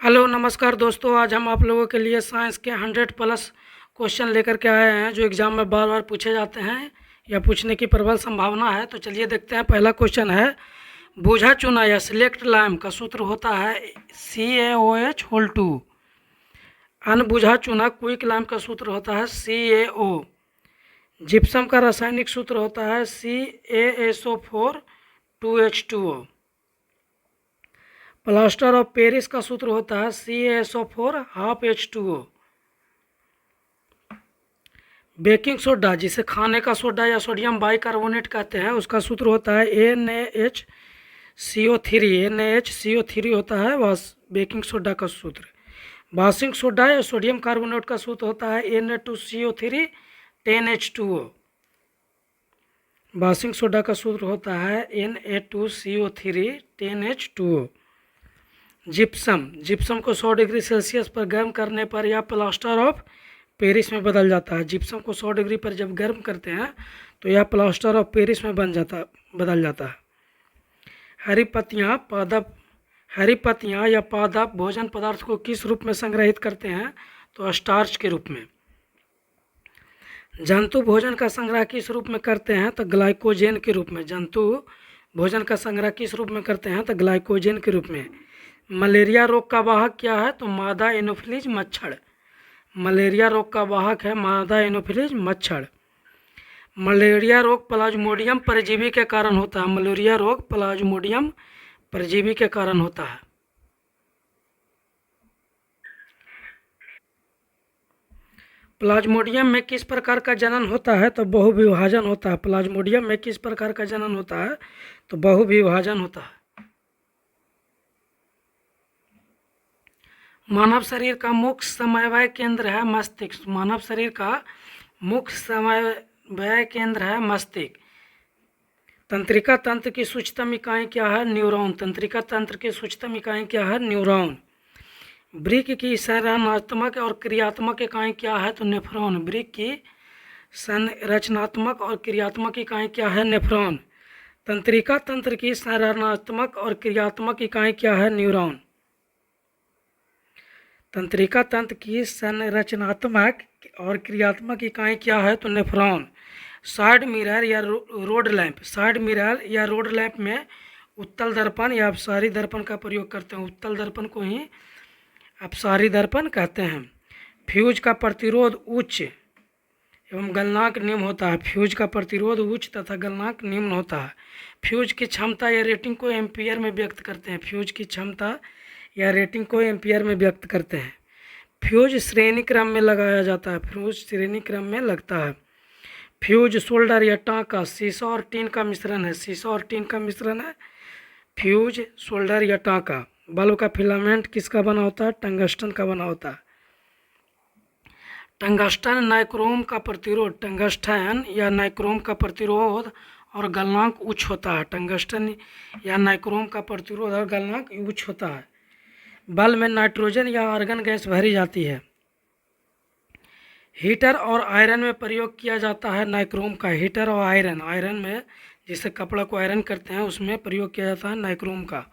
Hello नमस्कार दोस्तों, आज हम आप लोगों के लिए साइंस के 100+ क्वेश्चन लेकर के आए हैं जो एग्ज़ाम में बार बार पूछे जाते हैं या पूछने की प्रबल संभावना है। तो चलिए देखते हैं। पहला क्वेश्चन है, बूझा चूना या सिलेक्ट लाइम का सूत्र होता है CaOH2। अनबूझा चूना क्विक लाइम का सूत्र होता है CaO। जिप्सम का रासायनिक सूत्र होता है CaSO4 प्लास्टर ऑफ पेरिस का सूत्र होता है CaSO4 बेकिंग सोडा जिसे खाने का सोडा या सोडियम बाइकार्बोनेट कहते हैं उसका सूत्र होता है NaHCO3 होता है बेकिंग सोडा का सूत्र। वाशिंग सोडा या सोडियम कार्बोनेट का सूत्र होता है Na2CO3 10H2O। वाशिंग सोडा का सूत्र होता है Na2CO3 10H2O। जिप्सम को 100 डिग्री सेल्सियस पर गर्म करने पर यह प्लास्टर ऑफ पेरिस में बदल जाता है। जिप्सम को 100 डिग्री पर जब गर्म करते हैं तो यह प्लास्टर ऑफ पेरिस में बदल जाता है। हरी पत्तियाँ या पादप भोजन पदार्थ को किस रूप में संग्रहित करते हैं? तो स्टार्च के रूप में। जंतु भोजन का संग्रह किस रूप में करते हैं? तो ग्लाइकोजेन के रूप में। जंतु भोजन का संग्रह किस रूप में करते हैं? तो ग्लाइकोजेन के रूप में। मलेरिया रोग का वाहक क्या है? तो मादा एनोफिलीज मच्छर। मलेरिया रोग का वाहक है मादा एनोफिलीज मच्छर। मलेरिया रोग प्लाज्मोडियम परजीवी के कारण होता है। मलेरिया रोग प्लाज्मोडियम परजीवी के कारण होता है। प्लाज्मोडियम में किस प्रकार का जनन होता है? तो बहुविभाजन होता है। प्लाज्मोडियम में किस प्रकार का जनन होता है? तो बहुविभाजन होता है। मानव शरीर का मुख्य समन्वय केंद्र है मस्तिष्क। मानव शरीर का मुख्य समन्वय केंद्र है मस्तिष्क। तंत्रिका तंत्र की सूक्ष्मतम इकाई क्या है? न्यूरॉन। तंत्रिका तंत्र की सूक्ष्मतम इकाई क्या है? न्यूरॉन। वृक्क की संरचनात्मक और क्रियात्मक इकाई क्या है? तो नेफ्रॉन। वृक्क की संरचनात्मक और क्रियात्मक इकाई क्या है? नेफ्रॉन। तंत्रिका तंत्र की संरचनात्मक और क्रियात्मक इकाई क्या है? न्यूरॉन। तंत्रिका तंत्र की संरचनात्मक और क्रियात्मक इकाई क्या है? तो नेफ्रॉन। साइड मिरर या रोड लैंप। साइड मिरर या रोड लैंप में उत्तल दर्पण या अपसारी दर्पण का प्रयोग करते हैं। उत्तल दर्पण को ही अपसारी दर्पण कहते हैं। फ्यूज का प्रतिरोध उच्च एवं गलनांक निम्न होता है। फ्यूज का प्रतिरोध उच्च तथा गलनांक निम्न होता है। फ्यूज की क्षमता या रेटिंग को एम्पियर में व्यक्त करते हैं। फ्यूज की क्षमता या रेटिंग को एम्पियर में व्यक्त करते हैं। फ्यूज श्रेणी क्रम में लगाया जाता है। फ्यूज श्रेणी क्रम में लगता है। फ्यूज सोल्डर या टाँका शीशा और टीन का मिश्रण है। शीशा और टीन का मिश्रण है फ्यूज सोल्डर या टाँका। बल्ब का फिलामेंट किसका बना होता है? टंगस्टन का बना होता है। टंगस्टन नाइक्रोम का प्रतिरोध। टंगस्टन या नाइक्रोम का प्रतिरोध और गलनांक उच्च होता है। टंगस्टन या नाइक्रोम का प्रतिरोध और गलनांक उच्च होता है। बल्ब में नाइट्रोजन या आर्गन गैस भरी जाती है। हीटर और आयरन में प्रयोग किया जाता है नाइक्रोम का। हीटर और आयरन में जिससे कपड़ा को आयरन करते हैं उसमें प्रयोग किया जाता है नाइक्रोम का।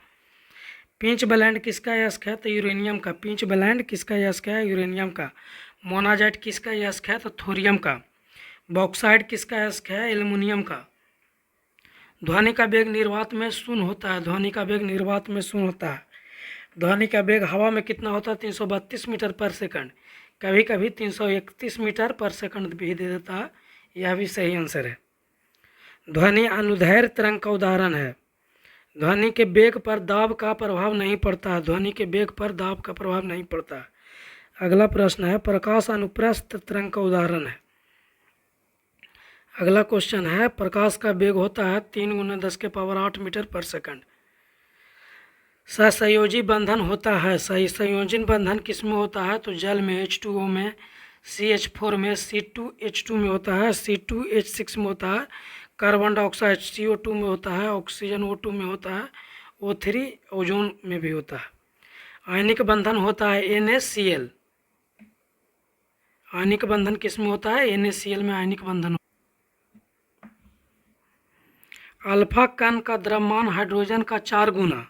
पिंच ब्लेंड किसका यस्क है? तो यूरेनियम का। पिंच ब्लेंड किसका यस्क है? यूरेनियम का। मोनाजाइट किसका यस्क है? तो थोरियम का। बॉक्साइड किसका यस्क है? एल्युमिनियम का। ध्वनि का वेग निर्वात में शून्य होता है। ध्वनि का वेग निर्वात में शून्य होता है। ध्वनि का वेग हवा में कितना होता है? 332 मीटर पर सेकंड। कभी कभी 331 मीटर पर सेकंड भी दे देता है। यह भी सही आंसर है। ध्वनि अनुदैर्ध्य तरंग का उदाहरण है। ध्वनि के वेग पर दाब का प्रभाव नहीं पड़ता है। ध्वनि के वेग पर दाब का प्रभाव नहीं पड़ता है। अगला प्रश्न है, प्रकाश अनुप्रस्थ तरंग का उदाहरण है। अगला क्वेश्चन है, प्रकाश का वेग होता है 3 × 10⁸ मीटर पर सेकंड। सहसंयोजी बंधन होता है। सहसंयोजन बंधन किस में होता है? तो जल में H2O में, CH4 में, C2H2 में होता है, C2H6 में होता है, कार्बन डाइऑक्साइड CO2 में होता है, ऑक्सीजन O2 में होता है, O3 ओजोन में भी होता है। आयनिक बंधन होता है NaCl। आयनिक बंधन किस में होता है? NaCl में आयनिक बंधन। अल्फा कण का द्रव्यमान हाइड्रोजन का 4 गुना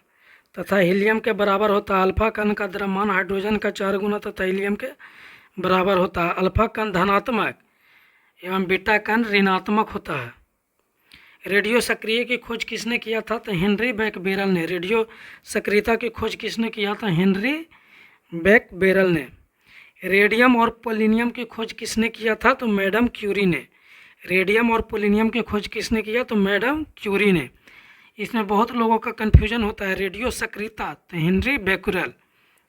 तथा हीलियम के बराबर होता है। अल्फा कण का द्रव्यमान हाइड्रोजन का 4 गुना तथा हीलियम के बराबर होता है। अल्फा कण धनात्मक एवं बीटा कण ऋणात्मक होता है। रेडियो सक्रिय की खोज किसने किया था? तो हेनरी बैकबेरल ने। रेडियो सक्रियता की खोज किसने किया था? हेनरी बैकबेरल ने। रेडियम और पोलिनियम की खोज किसने किया था? तो मैडम क्यूरी ने। रेडियम और पोलिनियम की खोज किसने किया? तो मैडम क्यूरी ने। इसमें बहुत लोगों का कन्फ्यूजन होता है। रेडियो सक्रियता तो हेनरी बैकबेरल,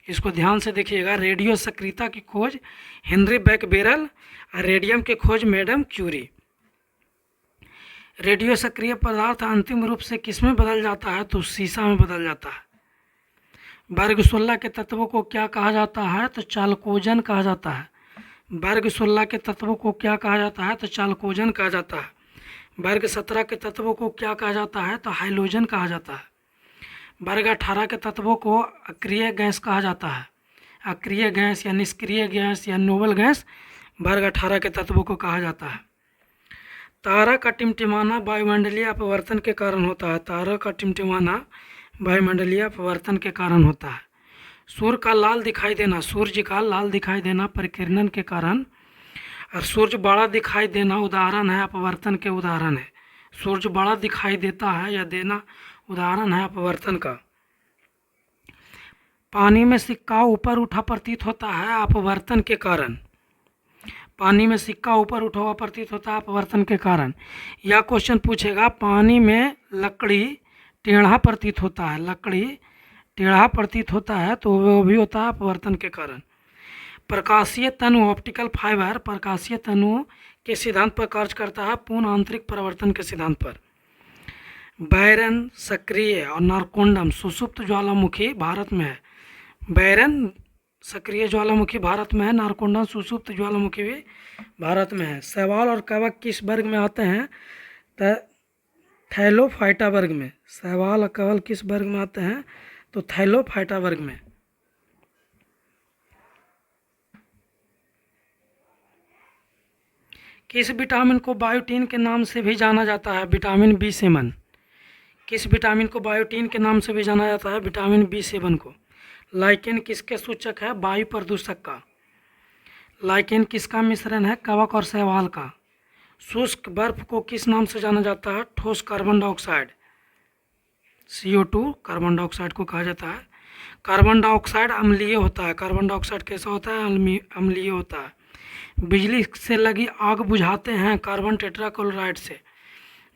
इसको ध्यान से देखिएगा। रेडियो सक्रियता की खोज हेनरी बैकबेरल और रेडियम की खोज मैडम क्यूरी। रेडियो सक्रिय पदार्थ अंतिम रूप से किस में बदल जाता है? तो सीसा में बदल जाता है। वर्ग 16 के तत्वों को क्या कहा जाता है? तो चालकोजन कहा जाता है। वर्ग 16 के तत्वों को क्या कहा जाता है? तो चालकोजन कहा जाता है। वर्ग 17 के तत्वों को क्या कहा जाता है? तो हाइलोजन कहा जाता है। वर्ग 18 के तत्वों को अक्रिय गैस कहा जाता है। अक्रिय गैस या निष्क्रिय गैस या नोबल गैस वर्ग 18 के तत्वों को कहा जाता है। तारा का टिमटिमाना वायुमंडलीय अपवर्तन के कारण होता है। तारा का टिमटिमाना वायुमंडलीय अपवर्तन के कारण होता है। सूर्य का लाल दिखाई देना, सूर्य का लाल दिखाई देना परिकिरणन के कारण, और सूर्य बड़ा दिखाई देना उदाहरण है अपवर्तन के उदाहरण है। सूर्य बड़ा दिखाई देता है या देना उदाहरण है अपवर्तन का। पानी में सिक्का ऊपर उठा प्रतीत होता है अपवर्तन के कारण। पानी में सिक्का ऊपर उठा हुआ प्रतीत होता है अपवर्तन के कारण। यह क्वेश्चन पूछेगा पानी में लकड़ी टेढ़ा प्रतीत होता है, लकड़ी टेढ़ा प्रतीत होता है तो वो भी होता है अपवर्तन के कारण। प्रकाशीय तनु ऑप्टिकल फाइबर प्रकाशीय तनु के सिद्धांत पर कार्य करता है, पूर्ण आंतरिक परिवर्तन के सिद्धांत पर। बैरन सक्रिय और नारकोंडम सुषुप्त ज्वालामुखी भारत में है। बैरन सक्रिय ज्वालामुखी भारत में है, नारकोंडम सुषुप्त ज्वालामुखी भी भारत में है। शैवाल और कवक किस वर्ग में आते हैं? तो थैलोफाइटा वर्ग में। शैवाल और कवक किस वर्ग में आते हैं? तो थैलोफाइटा वर्ग में। किस विटामिन को बायोटीन के नाम से भी जाना जाता है? Vitamin B7। किस विटामिन को बायोटीन के नाम से भी जाना जाता है? विटामिन B7 को। लाइकेन किसके सूचक है? वायु प्रदूषक का। लाइकेन किसका मिश्रण है? कवक और शैवाल का। शुष्क बर्फ को किस नाम से जाना जाता है? ठोस carbon dioxide, CO2 carbon dioxide को कहा जाता है। कार्बन डाइऑक्साइड अम्लीय होता है। कार्बन डाइऑक्साइड कैसा होता है? अम्लीय होता है। बिजली से लगी आग बुझाते हैं कार्बन टेट्राक्लोराइड से।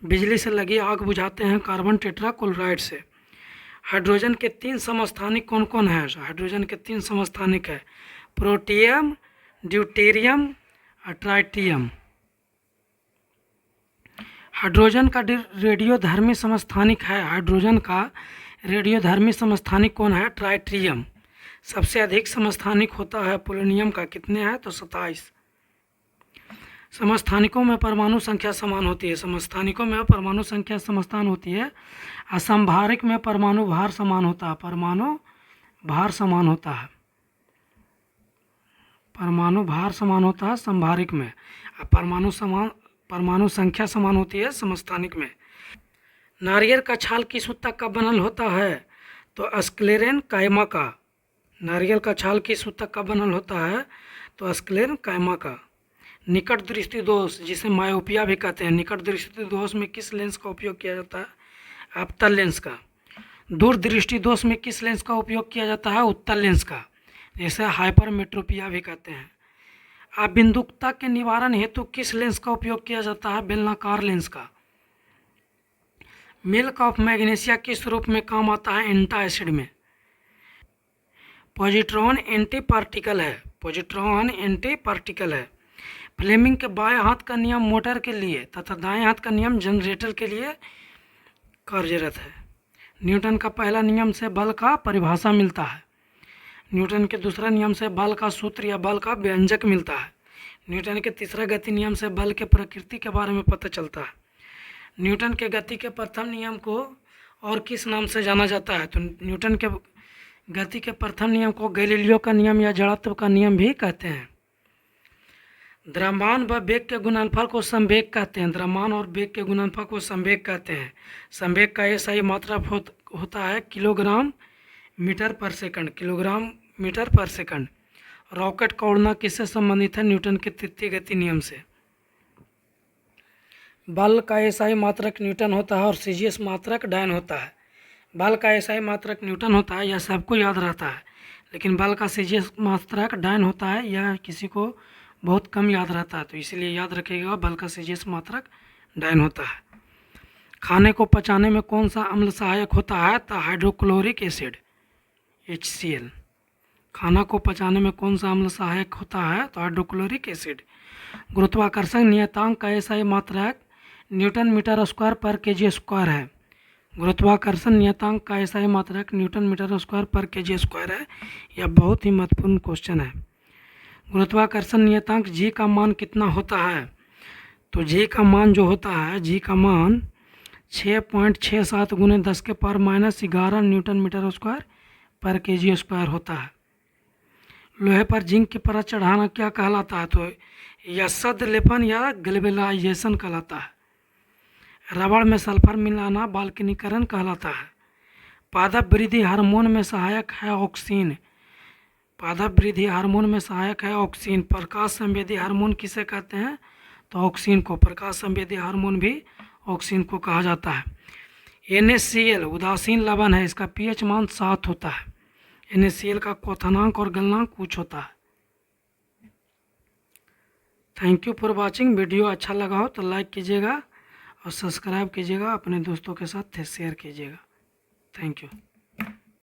बिजली से लगी आग बुझाते हैं कार्बन टेट्राक्लोराइड से। हाइड्रोजन के 3 समस्थानिक कौन कौन है? हाइड्रोजन के 3 समस्थानिक है, प्रोटियम, ड्यूटेरियम और ट्राइटियम। हाइड्रोजन का रेडियोधर्मी समस्थानिक है। हाइड्रोजन का रेडियोधर्मी समस्थानिक कौन है? ट्राइटियम। सबसे अधिक समस्थानिक होता है पोलोनियम का। कितने हैं? तो 27। समस्थानिकों में परमाणु संख्या समान होती है। समस्थानिकों में परमाणु संख्या समस्थान होती है। असंभारिक में परमाणु भार समान होता है। परमाणु भार समान होता है। परमाणु भार समान होता है संभारिक में। परमाणु संख्या समान होती है समस्थानिक में। नारियल का छाल किस उत्तक का बनल होता है? तो स्क्लेरेन कायमा का। नारियल का छाल किस उत्तक का बनल होता है? तो स्क्लेरेन कायमा का। निकट दृष्टि दोष जिसे मायोपिया भी कहते हैं, निकट दृष्टि दोष में किस लेंस का उपयोग किया जाता है? अवतल लेंस का। दूर दृष्टि दोष में किस लेंस का उपयोग किया जाता है? उत्तल लेंस का, जैसे हाइपरमेट्रोपिया भी कहते हैं। अबिंदुकता के निवारण हेतु किस लेंस का उपयोग किया जाता है? बेलनाकार लेंस का। मिल्क ऑफ मैग्नीशिया किस रूप में काम आता है? एंटा एसिड में। पॉजिट्रॉन एंटी पार्टिकल है। पॉजिट्रॉन एंटी पार्टिकल है। फ्लेमिंग के बाएं हाथ का नियम मोटर के लिए तथा दाएं हाथ का नियम जनरेटर के लिए कार्यरत है। न्यूटन का पहला नियम से बल का परिभाषा मिलता है। न्यूटन के दूसरा नियम से बल का सूत्र या बल का व्यंजक मिलता है। न्यूटन के तीसरा गति नियम से बल के प्रकृति के बारे में पता चलता है। न्यूटन के गति के प्रथम नियम को और किस नाम से जाना जाता है? तो न्यूटन के गति के प्रथम नियम को गैलीलियो का नियम या जड़त्व का नियम भी कहते हैं। द्रव्यमान व वेग के गुणनफल को संवेग कहते हैं। द्रव्यमान और वेग के गुणनफल को संवेग कहते हैं। संवेग का SI मात्रा होता है किलोग्राम मीटर पर सेकंड, किलोग्राम मीटर पर सेकंड। रॉकेट का उड़ना किससे संबंधित है? न्यूटन के तृतीय गति नियम से। बल का एसआई मात्रक न्यूटन होता है और सीजीएस मात्रक डायन होता है। बल का एसआई मात्रक न्यूटन होता है, यह सबको याद रहता है, लेकिन बल का सीजीएस मात्रक डायन होता है, यह किसी को बहुत कम याद रहता है, तो इसलिए याद रखिएगा बल का सीजीएस मात्रक डायन होता है। खाने को पचाने में कौन सा अम्ल सहायक होता है? तो हाइड्रोक्लोरिक एसिड, HCl। खाना को पचाने में कौन सा अम्ल सहायक होता है? तो हाइड्रोक्लोरिक एसिड। गुरुत्वाकर्षण नियतांक का एसआई मात्रक न्यूटन मीटर स्क्वायर पर केजी स्क्वायर है। गुरुत्वाकर्षण नियतांक का एसआई मात्रक न्यूटन मीटर स्क्वायर पर केजी स्क्वायर है। यह बहुत ही महत्वपूर्ण क्वेश्चन है। गुरुत्वाकर्षण नियतांक जी का मान कितना होता है? तो जी का मान जो होता है, जी का मान 6.67 गुने 10⁻⁻11 न्यूटन मीटर स्क्वायर पर केजी स्क्वायर होता है। लोहे पर जिंक की परत चढ़ाना क्या कहलाता है? तो यह सद लेपन या ग्लेबलाइजेशन कहलाता है। रबड़ में सल्फर मिलाना बाल्कनीकरण कहलाता है। पादप वृद्धि हार्मोन में सहायक है ऑक्सीन। पादप वृद्धि हार्मोन में सहायक है ऑक्सीन। प्रकाश संवेदी हार्मोन किसे कहते हैं? तो ऑक्सीन को। प्रकाश संवेदी हार्मोन भी ऑक्सीन को कहा जाता है। NaCl उदासीन लवण है, इसका pH मान 7 होता है। NaCl का क्वथनांक और गलनांक कुछ होता है। Thank you for watching. Video अच्छा लगा हो तो लाइक कीजिएगा और सब्सक्राइब कीजिएगा, अपने दोस्तों के साथ शेयर कीजिएगा। Thank you.